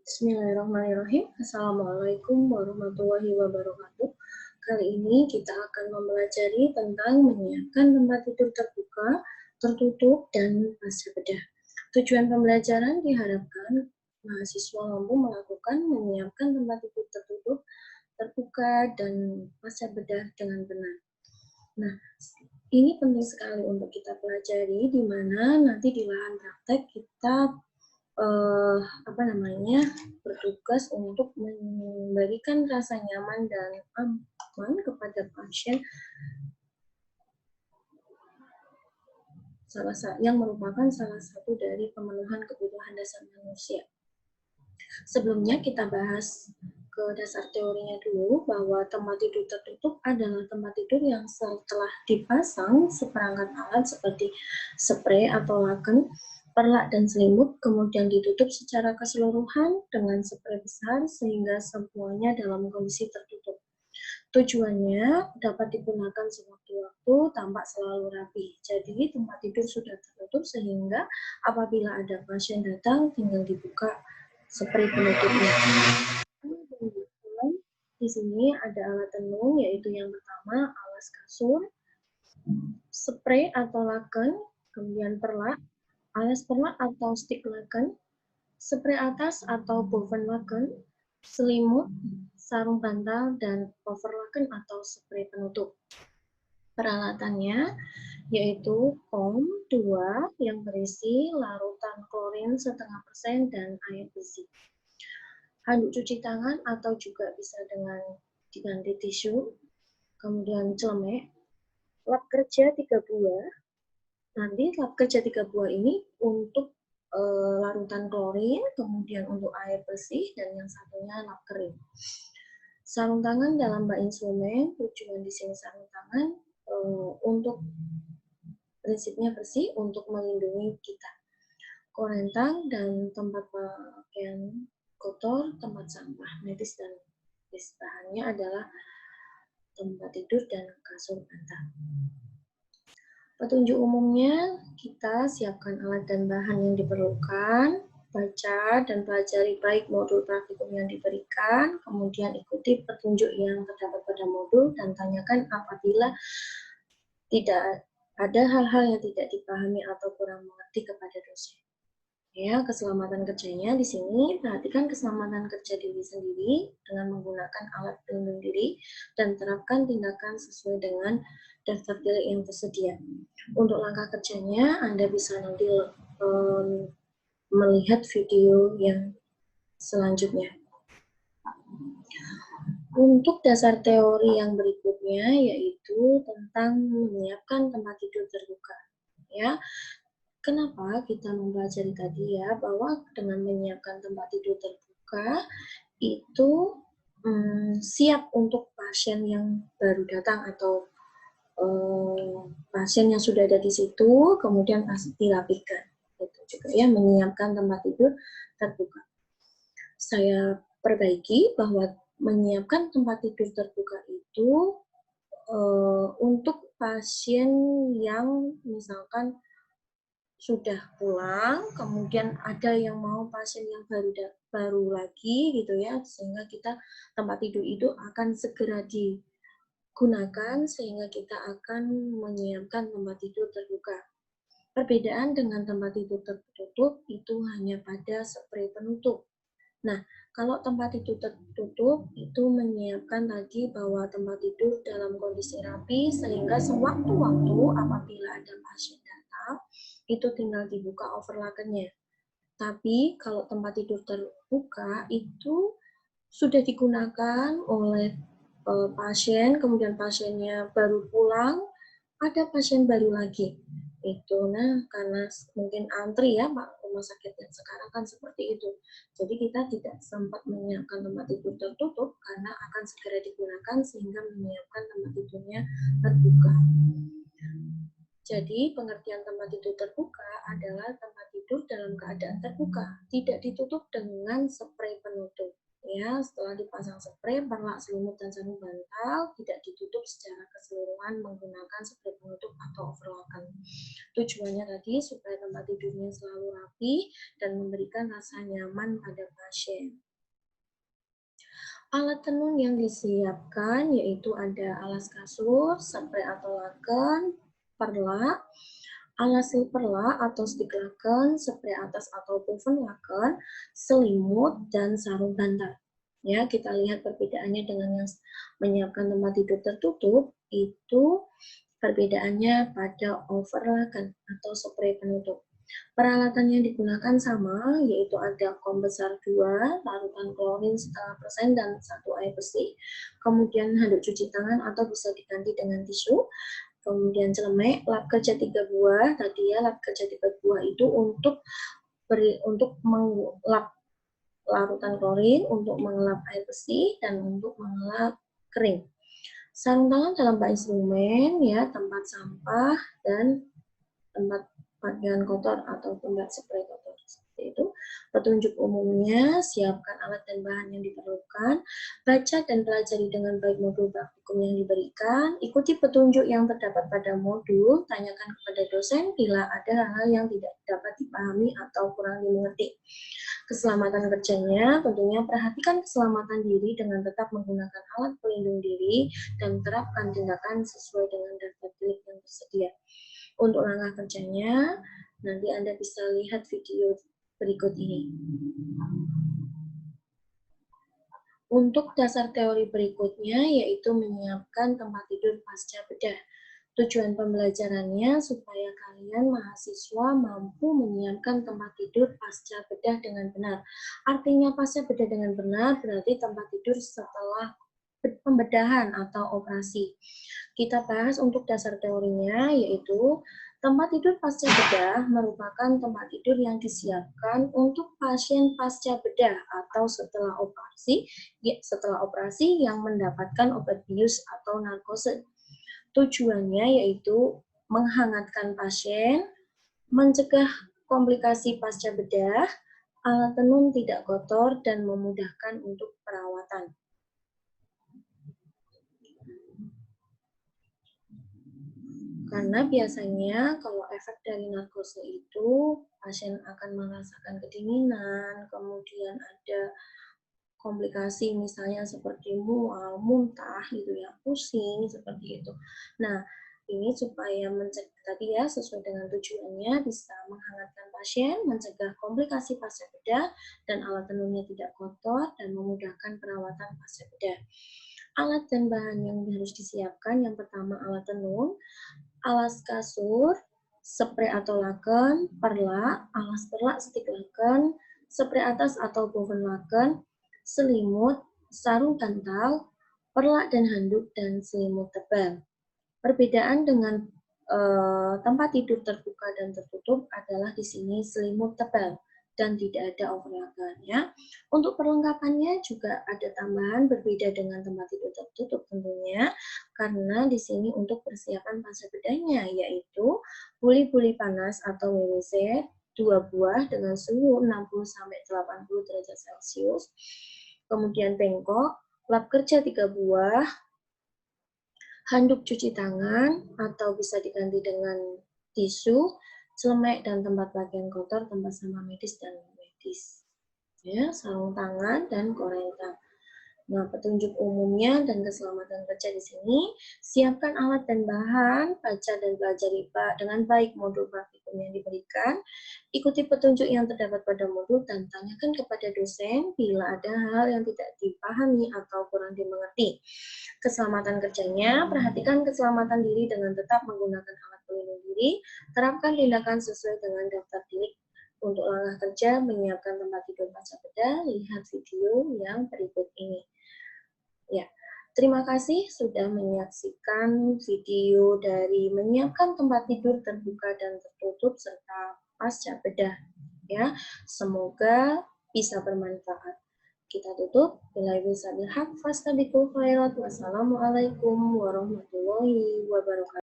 Bismillahirrahmanirrahim. Assalamualaikum warahmatullahi wabarakatuh. Kali ini kita akan mempelajari tentang menyiapkan tempat tidur terbuka, tertutup, dan pasca bedah. Tujuan pembelajaran diharapkan mahasiswa mampu melakukan menyiapkan tempat tidur tertutup, terbuka, dan pasca bedah dengan benar. Nah, ini penting sekali untuk kita pelajari, di mana nanti di lahan praktek kita bertugas untuk memberikan rasa nyaman dan aman kepada pasien yang merupakan salah satu dari pemenuhan kebutuhan dasar manusia. Sebelumnya kita bahas ke dasar teorinya dulu, bahwa tempat tidur tertutup adalah tempat tidur yang setelah dipasang seperangkat alat seperti spray atau laken, perlak, dan selimut, kemudian ditutup secara keseluruhan dengan spray besar sehingga semuanya dalam kondisi tertutup. Tujuannya dapat digunakan sewaktu-waktu tampak selalu rapi. Jadi tempat tidur sudah tertutup sehingga apabila ada pasien datang tinggal dibuka spray penutupnya. Di sini ada alat tenung, yaitu yang pertama alas kasur, spray atau laken, kemudian perlak, alas perlak atau stick laken, spray atas atau boven laken, selimut, sarung bantal, dan cover laken atau spray penutup. Peralatannya yaitu foam 2 yang berisi larutan klorin 0,5% dan air bersih. Handuk cuci tangan atau juga bisa dengan diganti tisu, kemudian celemek, lap kerja 3 buah. Nanti lap kerja 3 buah ini untuk larutan klorin, kemudian untuk air bersih, dan yang satunya lap kering. Sarung tangan dalam bak instrumen, tujuan di sini sarung tangan untuk prinsipnya bersih untuk melindungi kita. Korentang dan tempat pakaian kotor, tempat sampah medis dan medis. Bahannya adalah tempat tidur dan kasur bantal. Petunjuk umumnya, kita siapkan alat dan bahan yang diperlukan, baca dan pelajari baik modul praktikum yang diberikan, kemudian ikuti petunjuk yang terdapat pada modul, dan tanyakan apabila tidak ada hal-hal yang tidak dipahami atau kurang mengerti kepada dosen. Ya, keselamatan kerjanya di sini, perhatikan keselamatan kerja diri sendiri dengan menggunakan alat pelindung diri dan terapkan tindakan sesuai dengan daftar delik yang tersedia. Untuk langkah kerjanya, Anda bisa nanti melihat video yang selanjutnya. Untuk dasar teori yang berikutnya yaitu tentang menyiapkan tempat tidur terbuka. Ya, kenapa kita mempelajari tadi ya, bahwa dengan menyiapkan tempat tidur terbuka itu siap untuk pasien yang baru datang atau pasien yang sudah ada di situ, kemudian pasti dirapikan. Itu juga ya, menyiapkan tempat tidur terbuka. Saya perbaiki bahwa menyiapkan tempat tidur terbuka itu untuk pasien yang misalkan sudah pulang, kemudian ada yang mau pasien yang baru lagi gitu ya, sehingga kita tempat tidur itu akan segera digunakan sehingga kita akan menyiapkan tempat tidur terbuka. Perbedaan dengan tempat tidur tertutup itu hanya pada spray penutup. Nah, kalau tempat tidur tertutup itu menyiapkan tadi bahwa tempat tidur dalam kondisi rapi sehingga sewaktu-waktu apabila ada pasien datang itu tinggal dibuka overlakennya. Tapi kalau tempat tidur terbuka itu sudah digunakan oleh pasien, kemudian pasiennya baru pulang, ada pasien baru lagi. Itu, nah karena mungkin antri ya Pak, rumah sakit yang sekarang kan seperti itu. Jadi kita tidak sempat menyiapkan tempat tidur tertutup karena akan segera digunakan sehingga menyiapkan tempat tidurnya terbuka. Jadi pengertian tempat tidur terbuka adalah tempat tidur dalam keadaan terbuka, tidak ditutup dengan spray penutup. Ya, setelah dipasang spray, perlak, selimut, dan sarung bantal tidak ditutup secara keseluruhan menggunakan spray penutup atau overlock. Tujuannya tadi supaya tempat tidurnya selalu rapi dan memberikan rasa nyaman pada pasien. Alat tenun yang disiapkan yaitu ada alas kasur, spray atau laken, perlak, alas perlak atau stick laken, spray atas atau woven laken, selimut, dan sarung bantal. Ya, kita lihat perbedaannya dengan yang menyiapkan tempat tidur tertutup, itu perbedaannya pada overlaken atau spray penutup. Peralatan yang digunakan sama, yaitu ada kom besar 2, larutan klorin setengah persen, dan 1 air bersih. Kemudian handuk cuci tangan atau bisa diganti dengan tisu. Kemudian celemek, lap kerja 3 buah. Tadi ya, lap kerja 3 buah itu untuk mengelap larutan klorin, untuk mengelap air bersih, dan untuk mengelap kering. Sarung tangan dalam bak instrumen, ya, tempat sampah, dan tempat pakaian kotor atau tempat spray kotor. Seperti itu. Petunjuk umumnya, siapkan alat dan bahan yang diperlukan, baca dan pelajari dengan baik modul praktikum yang diberikan, ikuti petunjuk yang terdapat pada modul, tanyakan kepada dosen bila ada hal-hal yang tidak dapat dipahami atau kurang dimengerti. Keselamatan kerjanya, tentunya perhatikan keselamatan diri dengan tetap menggunakan alat pelindung diri dan terapkan tindakan sesuai dengan daftar delik yang tersedia. Untuk langkah kerjanya, nanti Anda bisa lihat video berikut ini. Untuk dasar teori berikutnya, yaitu menyiapkan tempat tidur pasca bedah. Tujuan pembelajarannya supaya kalian mahasiswa mampu menyiapkan tempat tidur pasca bedah dengan benar. Artinya pasca bedah dengan benar berarti tempat tidur setelah pembedahan atau operasi. Kita bahas untuk dasar teorinya, yaitu tempat tidur pasca bedah merupakan tempat tidur yang disiapkan untuk pasien pasca bedah atau setelah operasi yang mendapatkan obat bius atau narkose. Tujuannya yaitu menghangatkan pasien, mencegah komplikasi pasca bedah, alat tenun tidak kotor, dan memudahkan untuk perawatan. Karena biasanya kalau efek dari narkose itu pasien akan merasakan kedinginan, kemudian ada komplikasi misalnya seperti mual, muntah gitu ya, pusing seperti itu. Nah, ini supaya mencegah tadi ya sesuai dengan tujuannya bisa menghangatkan pasien, mencegah komplikasi pasca bedah dan alat tenunnya tidak kotor dan memudahkan perawatan pasca bedah. Alat dan bahan yang harus disiapkan yang pertama alat tenun, alas kasur, spray atau laken, perlak, alas perlak, stick laken, spray atas atau woven laken, selimut, sarung bantal, perlak dan handuk, dan selimut tebal. Perbedaan dengan tempat tidur terbuka dan tertutup adalah di sini selimut tebal dan tidak ada overlakannya. Untuk perlengkapannya juga ada tambahan berbeda dengan tempat tidur tertutup tentunya, karena di sini untuk persiapan pasca bedahnya yaitu buli-buli panas atau WWC 2 buah dengan suhu 60-80 derajat Celcius, kemudian bengkok, lap kerja 3 buah, handuk cuci tangan atau bisa diganti dengan tisu, celemek dan tempat pakaian kotor, tempat sampah medis dan medis. Ya, sarung tangan dan korenta. Nah, petunjuk umumnya dan keselamatan kerja di sini, siapkan alat dan bahan, baca dan pelajari dengan baik modul praktikum yang diberikan, ikuti petunjuk yang terdapat pada modul, dan tanyakan kepada dosen bila ada hal yang tidak dipahami atau kurang dimengerti. Keselamatan kerjanya, perhatikan keselamatan diri dengan tetap menggunakan alat pelindung diri, terapkan tindakan sesuai dengan daftar delik. Untuk langkah kerja, menyiapkan tempat tidur pasca bedah, lihat video yang berikut ini. Ya, terima kasih sudah menyaksikan video dari menyiapkan tempat tidur terbuka dan tertutup serta pasca bedah. Ya, semoga bisa bermanfaat. Kita tutup. Wassalamualaikum warahmatullahi wabarakatuh.